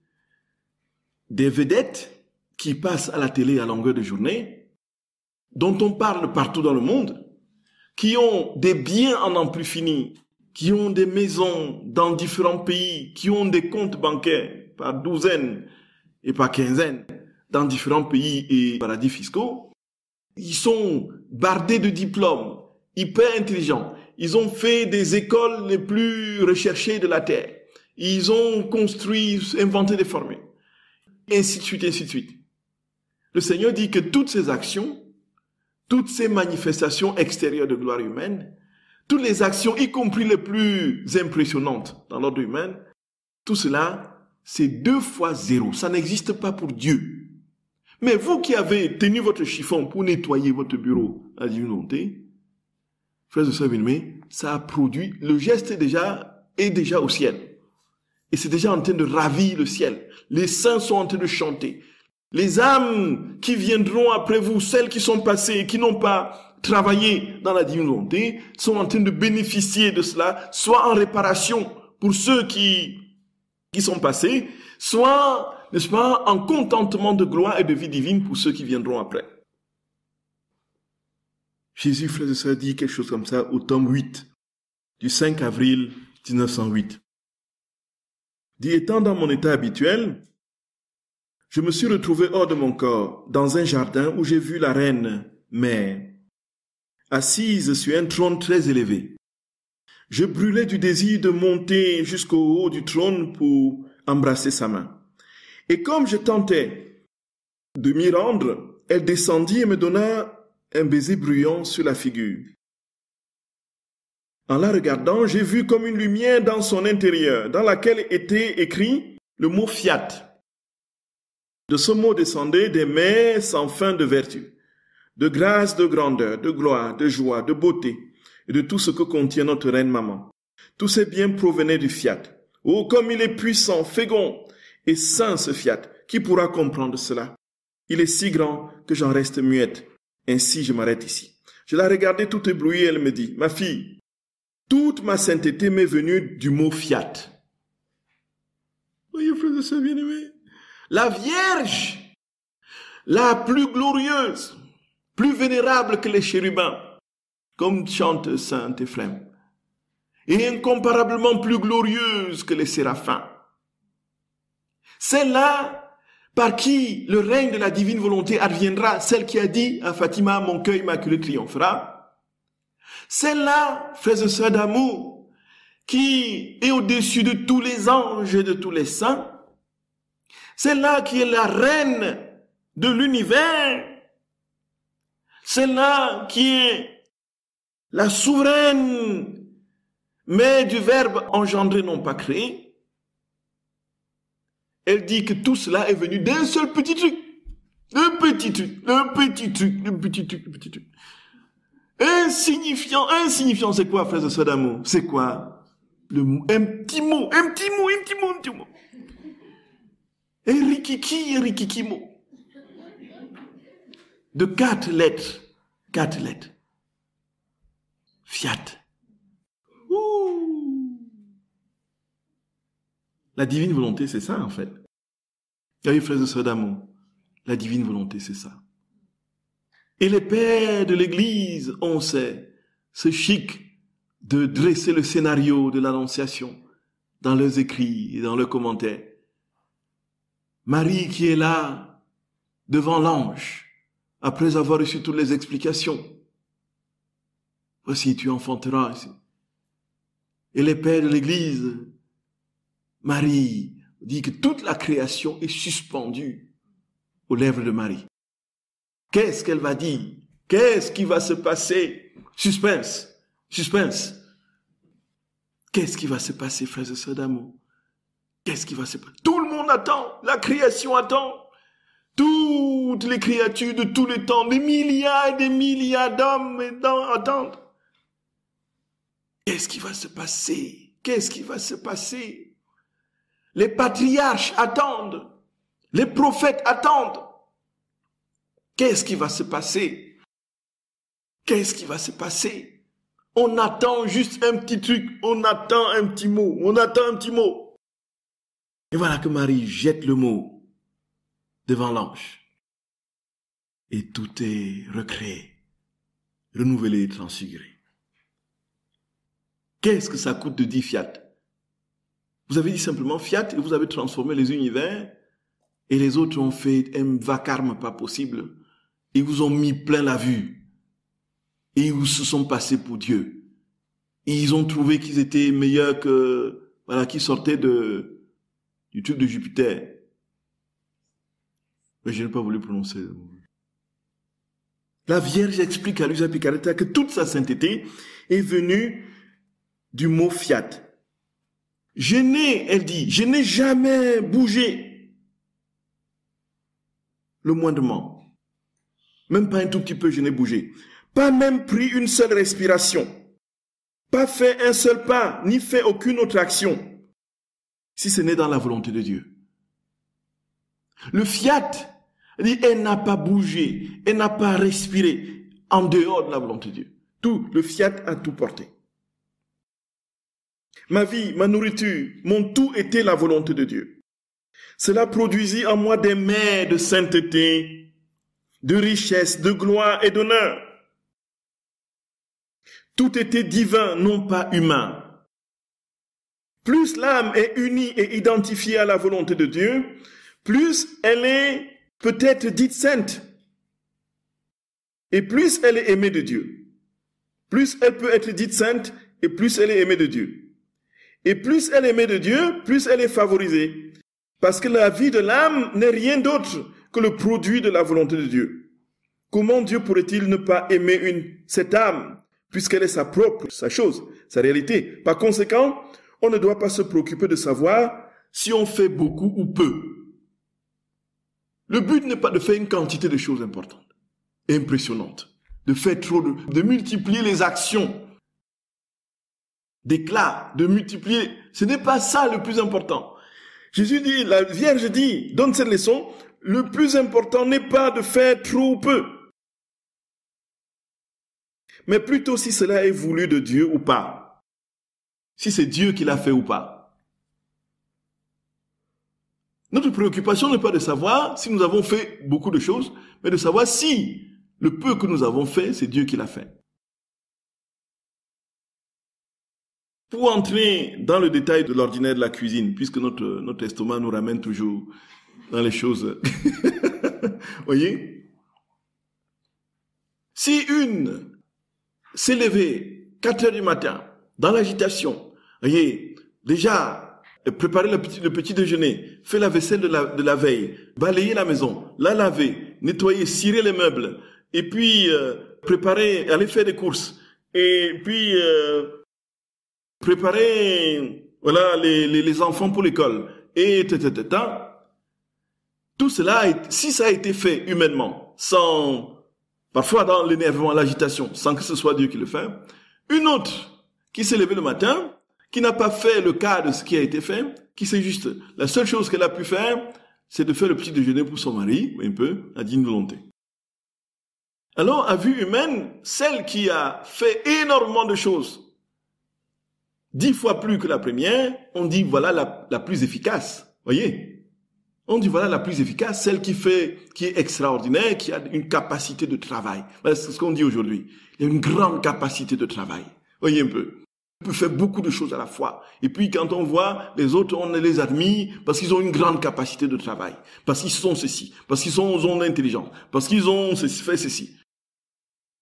des vedettes qui passent à la télé à longueur de journée, dont on parle partout dans le monde, qui ont des biens en n'en plus fini, qui ont des maisons dans différents pays, qui ont des comptes bancaires par douzaines et par quinzaines dans différents pays et paradis fiscaux, Ils sont bardés de diplômes, hyper intelligents. Ils ont fait des écoles les plus recherchées de la Terre. Ils ont construit, inventé des formules. Ainsi de suite, ainsi de suite. Le Seigneur dit que toutes ces actions, toutes ces manifestations extérieures de gloire humaine, toutes les actions, y compris les plus impressionnantes dans l'ordre humain, tout cela, c'est 2 fois 0. Ça n'existe pas pour Dieu. Mais vous qui avez tenu votre chiffon pour nettoyer votre bureau à la divine volonté, frères et sœurs bien-aimés, ça a produit, le geste est déjà au ciel. Et c'est déjà en train de ravir le ciel. Les saints sont en train de chanter. Les âmes qui viendront après vous, celles qui sont passées, qui n'ont pas travaillé dans la divine volonté, sont en train de bénéficier de cela, soit en réparation pour ceux qui sont passés, soit, n'est-ce pas, en contentement de gloire et de vie divine pour ceux qui viendront après. Jésus, frères et sœurs, dit quelque chose comme ça au tome 8, du 5 avril 1908. Dit, étant dans mon état habituel, je me suis retrouvé hors de mon corps, dans un jardin où j'ai vu la reine mère, assise sur un trône très élevé. Je brûlais du désir de monter jusqu'au haut du trône pour embrasser sa main. Et comme je tentais de m'y rendre, elle descendit et me donna un baiser bruyant sur la figure. En la regardant, j'ai vu comme une lumière dans son intérieur, dans laquelle était écrit le mot fiat. De ce mot descendaient des mers sans fin de vertu, de grâce, de grandeur, de gloire, de joie, de beauté, et de tout ce que contient notre reine maman. Tous ces biens provenaient du fiat. Oh, comme il est puissant, fécond et saint ce fiat, qui pourra comprendre cela? Il est si grand que j'en reste muette. Ainsi, je m'arrête ici. Je la regardais toute éblouie, elle me dit, ma fille, toute ma sainteté m'est venue du mot fiat. Voyez, frères et sœurs bien-aimés, la Vierge, la plus glorieuse, plus vénérable que les chérubins, comme chante saint Éphrem, et incomparablement plus glorieuse que les séraphins. Celle-là par qui le règne de la divine volonté adviendra, celle qui a dit à Fatima, mon cœur immaculé triomphera. Celle-là, frères et sœurs d'amour, qui est au-dessus de tous les anges et de tous les saints. Celle-là qui est la reine de l'univers. Celle-là qui est la souveraine mère du Verbe engendré, non pas créé. Elle dit que tout cela est venu d'un seul petit truc. Un petit truc. Insignifiant, c'est quoi, frères et sœurs d'amour? C'est quoi? Un petit mot. Rikikimo. De 4 lettres. Fiat. La divine volonté, c'est ça, en fait. Oui, frères et sœurs d'amour, la divine volonté, c'est ça. Et les pères de l'Église ont ce chic de dresser le scénario de l'Annonciation dans leurs écrits et dans leurs commentaires. Marie qui est là, devant l'ange, après avoir reçu toutes les explications. Voici, tu enfanteras ici. Et les pères de l'Église, Marie dit que toute la création est suspendue aux lèvres de Marie. Qu'est-ce qu'elle va dire? Qu'est-ce qui va se passer? Suspense. Qu'est-ce qui va se passer, frères et sœurs d'amour? Qu'est-ce qui va se passer? Tout le monde attend. La création attend. Toutes les créatures de tous les temps, des milliards et des milliards d'hommes et d'hommes attendent. Qu'est-ce qui va se passer? Les patriarches attendent. Les prophètes attendent. Qu'est-ce qui va se passer? On attend juste un petit truc. On attend un petit mot. Et voilà que Marie jette le mot devant l'ange. Et tout est recréé, renouvelé, transfiguré. Qu'est-ce que ça coûte de dire fiat? Vous avez dit simplement fiat et vous avez transformé les univers et les autres ont fait un vacarme pas possible Ils vous ont mis plein la vue. Et ils se sont passés pour Dieu. Et ils ont trouvé qu'ils étaient meilleurs que, voilà, qui sortaient du truc de Jupiter. Mais je n'ai pas voulu prononcer. La Vierge explique à Luisa Picaretta que toute sa sainteté est venue du mot fiat. Elle dit, je n'ai jamais bougé le moindrement. Même pas un tout petit peu, je n'ai bougé. Pas même pris une seule respiration. Pas fait un seul pas, ni fait aucune autre action, si ce n'est dans la volonté de Dieu. Le fiat, dit, elle n'a pas bougé, elle n'a pas respiré en dehors de la volonté de Dieu. Tout, le fiat a tout porté. Ma vie, ma nourriture, mon tout était la volonté de Dieu. Cela produisit en moi des mers de sainteté, de richesse, de gloire et d'honneur. Tout était divin, non pas humain. Plus l'âme est unie et identifiée à la volonté de Dieu, plus elle est peut-être dite sainte. Et plus elle est aimée de Dieu. Plus elle peut être dite sainte et plus elle est aimée de Dieu. Et plus elle est aimée de Dieu, plus elle est favorisée. Parce que la vie de l'âme n'est rien d'autre que le produit de la volonté de Dieu. Comment Dieu pourrait-il ne pas aimer cette âme, puisqu'elle est sa chose, sa réalité? Par conséquent, on ne doit pas se préoccuper de savoir si on fait beaucoup ou peu. Le but n'est pas de faire une quantité de choses importantes, impressionnantes, de faire trop, de multiplier les actions, d'éclat, de multiplier. Ce n'est pas ça le plus important. Jésus dit, la Vierge dit, donne cette leçon, le plus important n'est pas de faire trop ou peu, mais plutôt si cela est voulu de Dieu ou pas. Si c'est Dieu qui l'a fait ou pas. Notre préoccupation n'est pas de savoir si nous avons fait beaucoup de choses, mais de savoir si le peu que nous avons fait, c'est Dieu qui l'a fait. Pour entrer dans le détail de l'ordinaire de la cuisine, puisque notre estomac nous ramène toujours dans les choses. Voyez? Si une s'est levée 4 heures du matin, dans l'agitation, voyez, déjà, préparer le petit déjeuner, faire la vaisselle de la veille, balayer la maison, la laver, nettoyer, cirer les meubles, et puis préparer, aller faire des courses, et puis préparer, voilà, les enfants pour l'école, et tout cela, si ça a été fait humainement, sans, parfois dans l'énervement, l'agitation, sans que ce soit Dieu qui le fait, une autre qui s'est levée le matin, qui n'a pas fait le quart de ce qui a été fait, qui sait juste, la seule chose qu'elle a pu faire, c'est de faire le petit déjeuner pour son mari, un peu, à digne volonté. Alors, à vue humaine, celle qui a fait énormément de choses, 10 fois plus que la première, on dit voilà la plus efficace. Voyez? On dit voilà la plus efficace, celle qui est extraordinaire, qui a une capacité de travail. Voilà, c'est ce qu'on dit aujourd'hui. Il y a une grande capacité de travail. Voyez un peu. On peut faire beaucoup de choses à la fois. Et puis quand on voit les autres, on les admire parce qu'ils ont une grande capacité de travail. Parce qu'ils sont ceci. Parce qu'ils ont l'intelligence. Parce qu'ils ont fait ceci.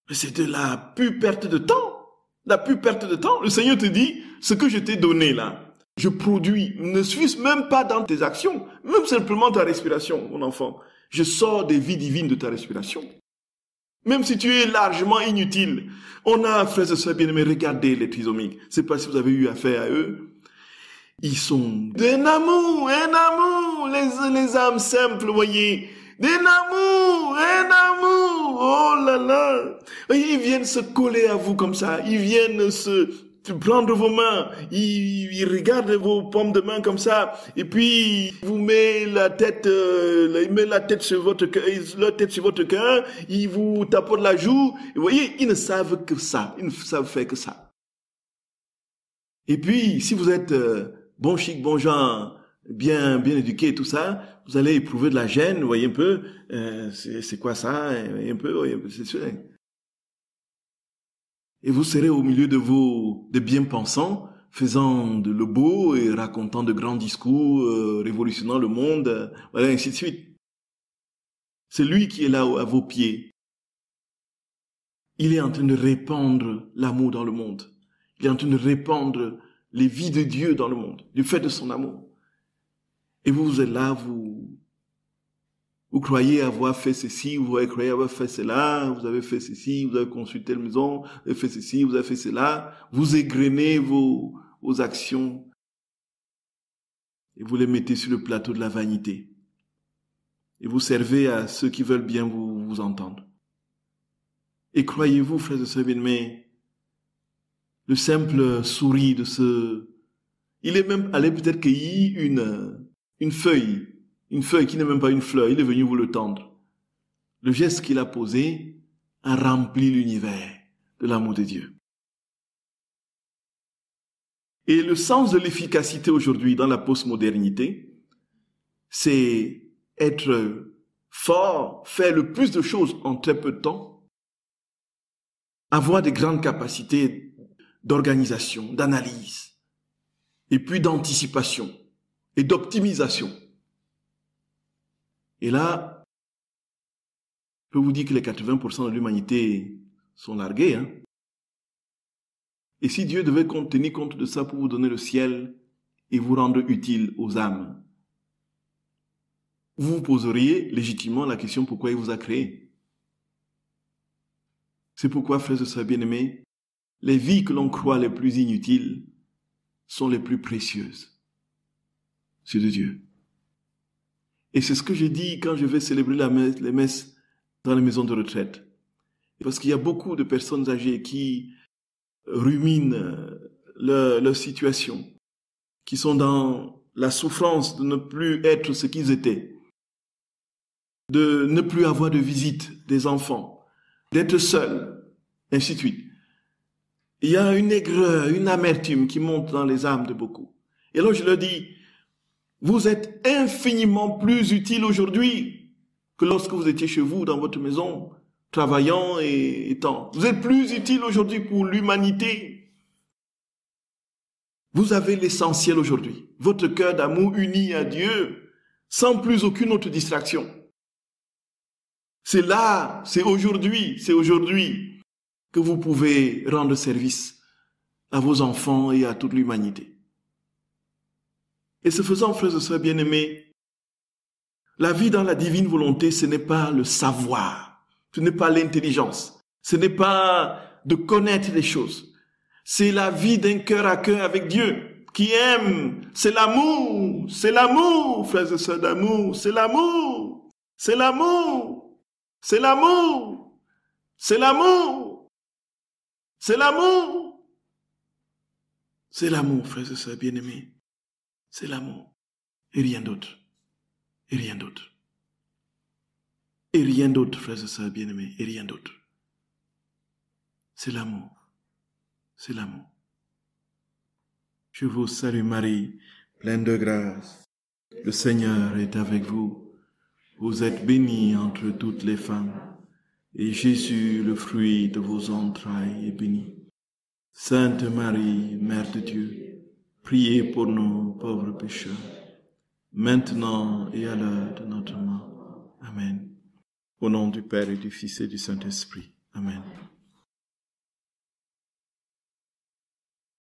Mais c'est de la pure perte de temps. La pure perte de temps. Le Seigneur te dit, ce que je t'ai donné là, je produis, ne suis même pas dans tes actions, même simplement ta respiration, mon enfant. Je sors des vies divines de ta respiration. Même si tu es largement inutile. On a, frères et sœurs bien-aimés, regardez les trisomiques. C'est pas si vous avez eu affaire à eux. Ils sont d'un amour, les âmes simples, voyez. D'un amour, oh là là. Voyez, ils viennent se coller à vous comme ça. Ils viennent se prendre vos mains, ils regardent vos paumes de main comme ça, et puis il vous met la tête, il met la tête sur votre cœur, leur tête sur votre cœur, ils vous tapotent la joue. Et vous voyez, ils ne savent que ça, ils ne savent faire que ça. Et puis, si vous êtes bon chic, bon genre, bien éduqué, tout ça, vous allez éprouver de la gêne, vous voyez un peu, c'est quoi ça, un peu, c'est sûr. Et vous serez au milieu de bien-pensants, faisant le beau et racontant de grands discours, révolutionnant le monde, voilà, ainsi de suite. C'est lui qui est là à vos pieds. il est en train de répandre l'amour dans le monde. Il est en train de répandre les vies de Dieu dans le monde, du fait de son amour. Et vous êtes là, vous croyez avoir fait ceci, vous croyez avoir fait cela, vous avez fait ceci, vous avez construit telle maison, vous avez fait ceci, vous avez fait cela. Vous égrenez vos actions et vous les mettez sur le plateau de la vanité. Et vous servez à ceux qui veulent bien vous entendre. Et croyez-vous, frères et sœurs bien-aimés, le simple sourire de il est même allé peut-être cueillir une feuille qui n'est même pas une fleur, il est venu vous le tendre. Le geste qu'il a posé a rempli l'univers de l'amour de Dieu. Et le sens de l'efficacité aujourd'hui dans la postmodernité, c'est être fort, faire le plus de choses en très peu de temps, avoir des grandes capacités d'organisation, d'analyse, et puis d'anticipation et d'optimisation. Et là, je peux vous dire que les 80% de l'humanité sont largués. Et si Dieu devait tenir compte de ça pour vous donner le ciel et vous rendre utile aux âmes, vous vous poseriez légitimement la question pourquoi il vous a créé. C'est pourquoi, frères et sœurs bien-aimés, les vies que l'on croit les plus inutiles sont les plus précieuses. C'est de Dieu. Et c'est ce que je dis quand je vais célébrer les messes dans les maisons de retraite. Parce qu'il y a beaucoup de personnes âgées qui ruminent leur situation, qui sont dans la souffrance de ne plus être ce qu'ils étaient, de ne plus avoir de visite des enfants, d'être seuls, ainsi de suite. Il y a une aigreur, une amertume qui monte dans les âmes de beaucoup. Et alors je leur dis, vous êtes infiniment plus utile aujourd'hui que lorsque vous étiez chez vous, dans votre maison, travaillant et étant. Vous êtes plus utile aujourd'hui pour l'humanité. Vous avez l'essentiel aujourd'hui. Votre cœur d'amour uni à Dieu, sans plus aucune autre distraction. C'est là, c'est aujourd'hui que vous pouvez rendre service à vos enfants et à toute l'humanité. Et ce faisant, frères et sœurs bien-aimés, la vie dans la divine volonté, ce n'est pas le savoir, ce n'est pas l'intelligence, ce n'est pas de connaître les choses. C'est la vie d'un cœur à cœur avec Dieu, qui aime. C'est l'amour, frères et sœurs d'amour, c'est l'amour, c'est l'amour, c'est l'amour, c'est l'amour, c'est l'amour, c'est l'amour, frères et sœurs bien-aimés. C'est l'amour, et rien d'autre, et rien d'autre. Et rien d'autre, frères et sœurs bien-aimés, et rien d'autre. C'est l'amour, c'est l'amour. Je vous salue Marie, pleine de grâce. Le Seigneur est avec vous. Vous êtes bénie entre toutes les femmes, et Jésus, le fruit de vos entrailles, est béni. Sainte Marie, Mère de Dieu, priez pour nous, pauvres pécheurs, maintenant et à l'heure de notre mort. Amen. Au nom du Père et du Fils et du Saint-Esprit. Amen.